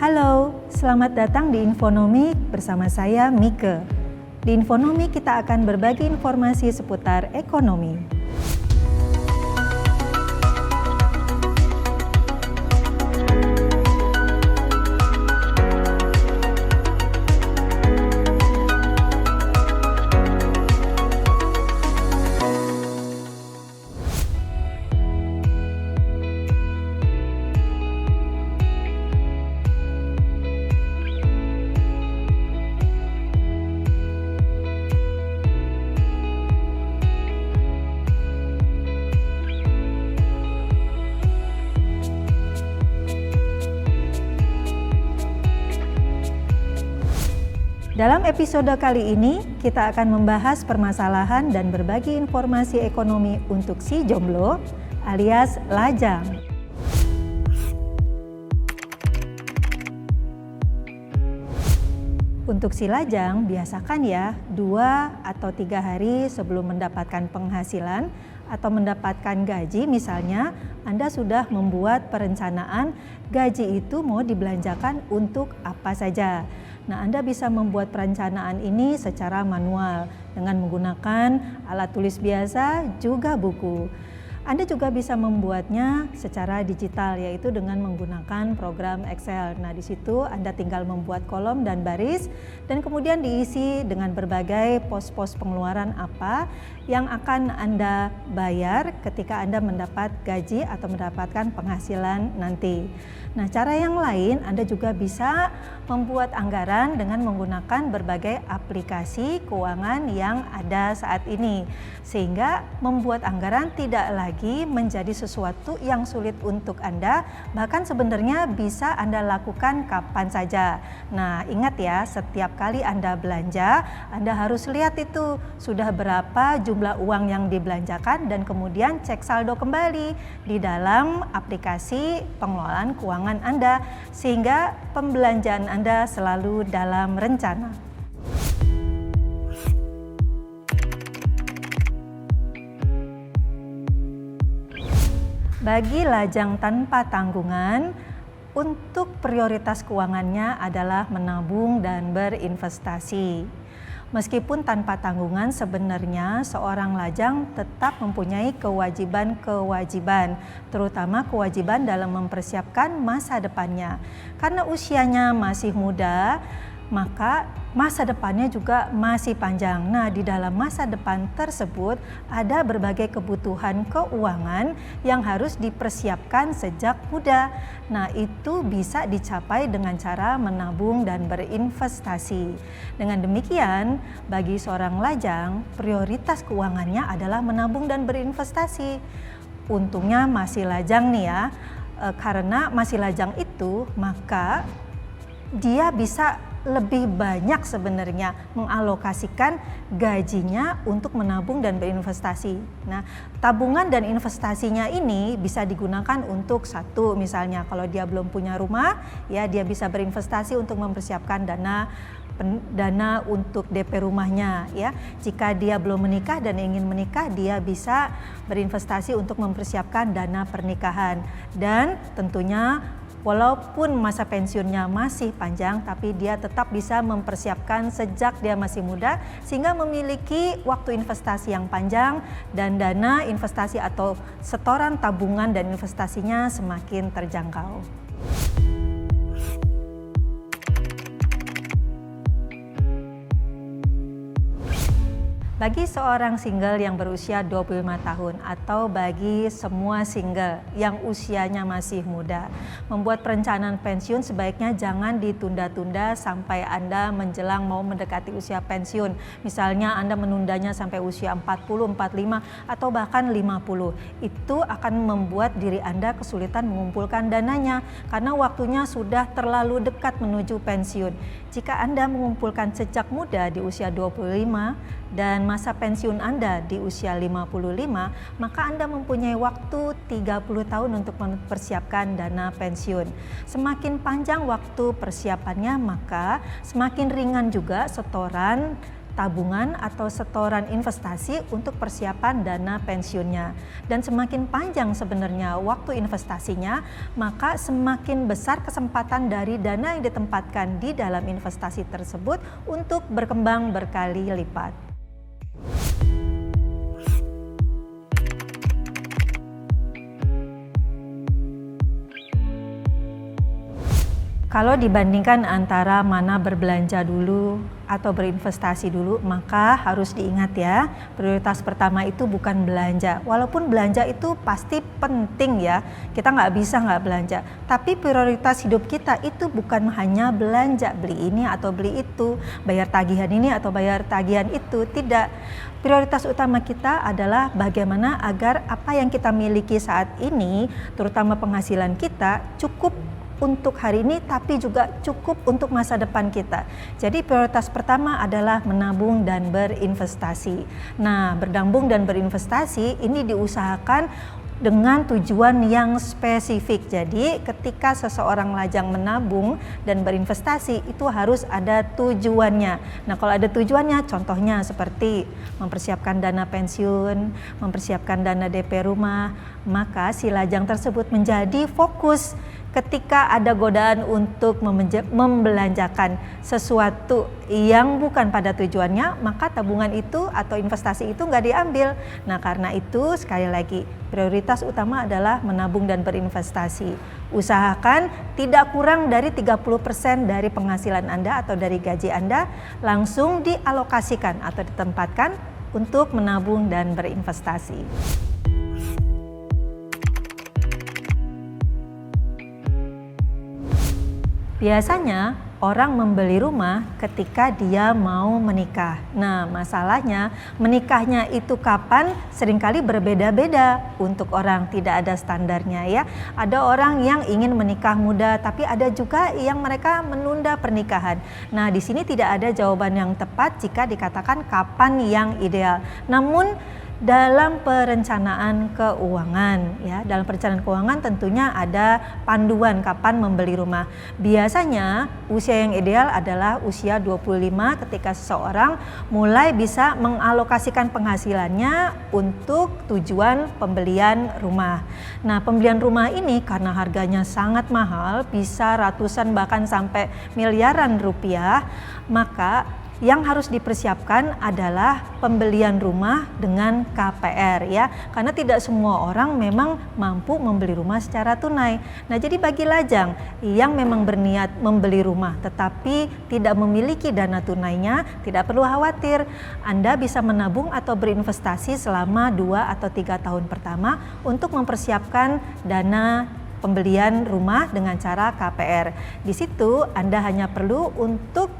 Halo, selamat datang di Infonomik bersama saya Mike. Di Infonomik kita akan berbagi informasi seputar ekonomi. Dalam episode kali ini, kita akan membahas permasalahan dan berbagi informasi ekonomi untuk si jomblo alias lajang. Untuk si lajang, biasakan ya 2 atau 3 hari sebelum mendapatkan penghasilan atau mendapatkan gaji misalnya, Anda sudah membuat perencanaan gaji itu mau dibelanjakan untuk apa saja. Nah, Anda bisa membuat perencanaan ini secara manual dengan menggunakan alat tulis biasa juga buku. Anda juga bisa membuatnya secara digital, yaitu dengan menggunakan program Excel. Nah, di situ Anda tinggal membuat kolom dan baris dan kemudian diisi dengan berbagai pos-pos pengeluaran apa yang akan Anda bayar ketika Anda mendapat gaji atau mendapatkan penghasilan nanti. Nah, cara yang lain Anda juga bisa membuat anggaran dengan menggunakan berbagai aplikasi keuangan yang ada saat ini, sehingga membuat anggaran tidak lagi menjadi sesuatu yang sulit untuk Anda, bahkan sebenarnya bisa Anda lakukan kapan saja. Nah, ingat ya, setiap kali Anda belanja, Anda harus lihat itu sudah berapa jumlah uang yang dibelanjakan dan kemudian cek saldo kembali di dalam aplikasi pengelolaan keuangan Anda, sehingga pembelanjaan Anda selalu dalam rencana. Bagi lajang tanpa tanggungan, untuk prioritas keuangannya adalah menabung dan berinvestasi. Meskipun tanpa tanggungan, sebenarnya seorang lajang tetap mempunyai kewajiban-kewajiban, terutama kewajiban dalam mempersiapkan masa depannya. Karena usianya masih muda, maka masa depannya juga masih panjang. Nah, di dalam masa depan tersebut ada berbagai kebutuhan keuangan yang harus dipersiapkan sejak muda. Nah, itu bisa dicapai dengan cara menabung dan berinvestasi. Dengan demikian, bagi seorang lajang, prioritas keuangannya adalah menabung dan berinvestasi. Untungnya masih lajang nih ya, karena masih lajang itu, maka dia bisa lebih banyak sebenarnya mengalokasikan gajinya untuk menabung dan berinvestasi. Nah, tabungan dan investasinya ini bisa digunakan untuk satu, misalnya kalau dia belum punya rumah, ya dia bisa berinvestasi untuk mempersiapkan dana untuk DP rumahnya, ya. Jika dia belum menikah dan ingin menikah, dia bisa berinvestasi untuk mempersiapkan dana pernikahan. Dan tentunya walaupun masa pensiunnya masih panjang, tapi dia tetap bisa mempersiapkan sejak dia masih muda, sehingga memiliki waktu investasi yang panjang dan dana investasi atau setoran tabungan dan investasinya semakin terjangkau. Bagi seorang single yang berusia 25 tahun atau bagi semua single yang usianya masih muda, membuat perencanaan pensiun sebaiknya jangan ditunda-tunda sampai Anda menjelang mau mendekati usia pensiun. Misalnya Anda menundanya sampai usia 40, 45 atau bahkan 50. Itu akan membuat diri Anda kesulitan mengumpulkan dananya karena waktunya sudah terlalu dekat menuju pensiun. Jika Anda mengumpulkan sejak muda di usia 25 dan masa pensiun Anda di usia 55, maka Anda mempunyai waktu 30 tahun untuk mempersiapkan dana pensiun. Semakin panjang waktu persiapannya, maka semakin ringan juga setoran tabungan atau setoran investasi untuk persiapan dana pensiunnya. Dan semakin panjang sebenarnya waktu investasinya, maka semakin besar kesempatan dari dana yang ditempatkan di dalam investasi tersebut untuk berkembang berkali lipat. Kalau dibandingkan antara mana berbelanja dulu atau berinvestasi dulu, maka harus diingat ya, prioritas pertama itu bukan belanja. Walaupun belanja itu pasti penting ya, kita nggak bisa nggak belanja. Tapi prioritas hidup kita itu bukan hanya belanja, beli ini atau beli itu, bayar tagihan ini atau bayar tagihan itu, tidak. Prioritas utama kita adalah bagaimana agar apa yang kita miliki saat ini, terutama penghasilan kita, cukup untuk hari ini tapi juga cukup untuk masa depan kita. Jadi prioritas pertama adalah menabung dan berinvestasi. Nah, berdambung dan berinvestasi ini diusahakan dengan tujuan yang spesifik. Jadi ketika seseorang lajang menabung dan berinvestasi itu harus ada tujuannya. Nah, kalau ada tujuannya, contohnya seperti mempersiapkan dana pensiun, mempersiapkan dana DP rumah, maka si lajang tersebut menjadi fokus. Ketika ada godaan untuk membelanjakan sesuatu yang bukan pada tujuannya, maka tabungan itu atau investasi itu nggak diambil. Nah, karena itu sekali lagi prioritas utama adalah menabung dan berinvestasi. Usahakan tidak kurang dari 30% dari penghasilan Anda atau dari gaji Anda langsung dialokasikan atau ditempatkan untuk menabung dan berinvestasi. Biasanya orang membeli rumah ketika dia mau menikah. Nah, masalahnya menikahnya itu kapan seringkali berbeda-beda untuk orang, tidak ada standarnya ya. Ada orang yang ingin menikah muda, tapi ada juga yang mereka menunda pernikahan. Nah, di sini tidak ada jawaban yang tepat jika dikatakan kapan yang ideal. Namun dalam perencanaan keuangan ya, dalam perencanaan keuangan tentunya ada panduan kapan membeli rumah. Biasanya usia yang ideal adalah usia 25 ketika seseorang mulai bisa mengalokasikan penghasilannya untuk tujuan pembelian rumah. Nah, pembelian rumah ini karena harganya sangat mahal, bisa ratusan bahkan sampai miliaran rupiah, maka yang harus dipersiapkan adalah pembelian rumah dengan KPR ya, karena tidak semua orang memang mampu membeli rumah secara tunai. Nah, jadi bagi lajang yang memang berniat membeli rumah tetapi tidak memiliki dana tunainya, tidak perlu khawatir. Anda bisa menabung atau berinvestasi selama 2 atau 3 tahun pertama untuk mempersiapkan dana pembelian rumah dengan cara KPR. Di situ Anda hanya perlu untuk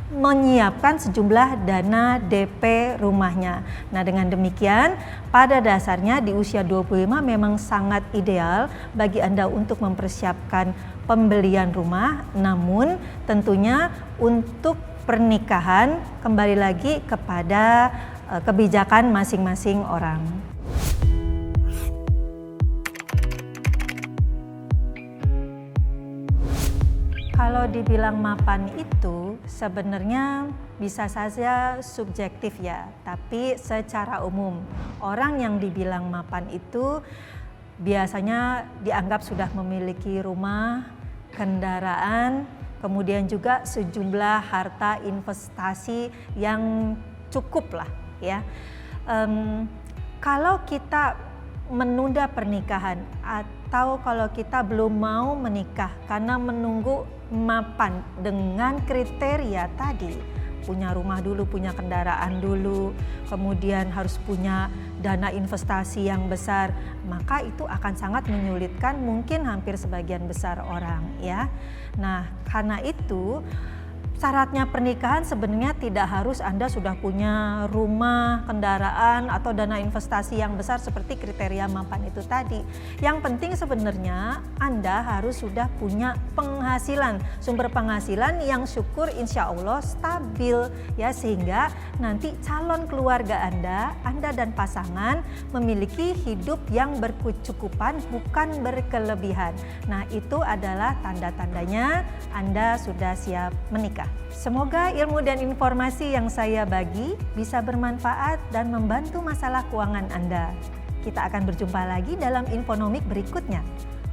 menyiapkan sejumlah dana DP rumahnya. Nah, dengan demikian pada dasarnya di usia 25 memang sangat ideal bagi Anda untuk mempersiapkan pembelian rumah, namun tentunya untuk pernikahan kembali lagi kepada kebijakan masing-masing orang. Kalau dibilang mapan itu sebenarnya bisa saja subjektif ya, tapi secara umum orang yang dibilang mapan itu biasanya dianggap sudah memiliki rumah, kendaraan, kemudian juga sejumlah harta investasi yang cukup lah ya. Kalau kita menunda pernikahan atau kalau kita belum mau menikah karena menunggu mapan dengan kriteria tadi, punya rumah dulu, punya kendaraan dulu, kemudian harus punya dana investasi yang besar, maka itu akan sangat menyulitkan mungkin hampir sebagian besar orang ya. Nah, karena itu syaratnya pernikahan sebenarnya tidak harus Anda sudah punya rumah, kendaraan, atau dana investasi yang besar seperti kriteria mapan itu tadi. Yang penting sebenarnya Anda harus sudah punya penghasilan, sumber penghasilan yang syukur insya Allah stabil ya, sehingga nanti calon keluarga Anda dan pasangan memiliki hidup yang berkecukupan bukan berkelebihan. Nah, itu adalah tanda-tandanya Anda sudah siap menikah. Semoga ilmu dan informasi yang saya bagi bisa bermanfaat dan membantu masalah keuangan Anda. Kita akan berjumpa lagi dalam Infonomik berikutnya.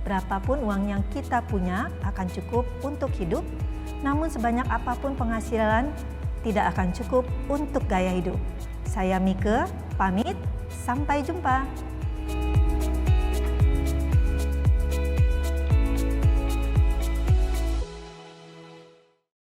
Berapapun uang yang kita punya akan cukup untuk hidup, namun sebanyak apapun penghasilan tidak akan cukup untuk gaya hidup. Saya Mike, pamit, sampai jumpa.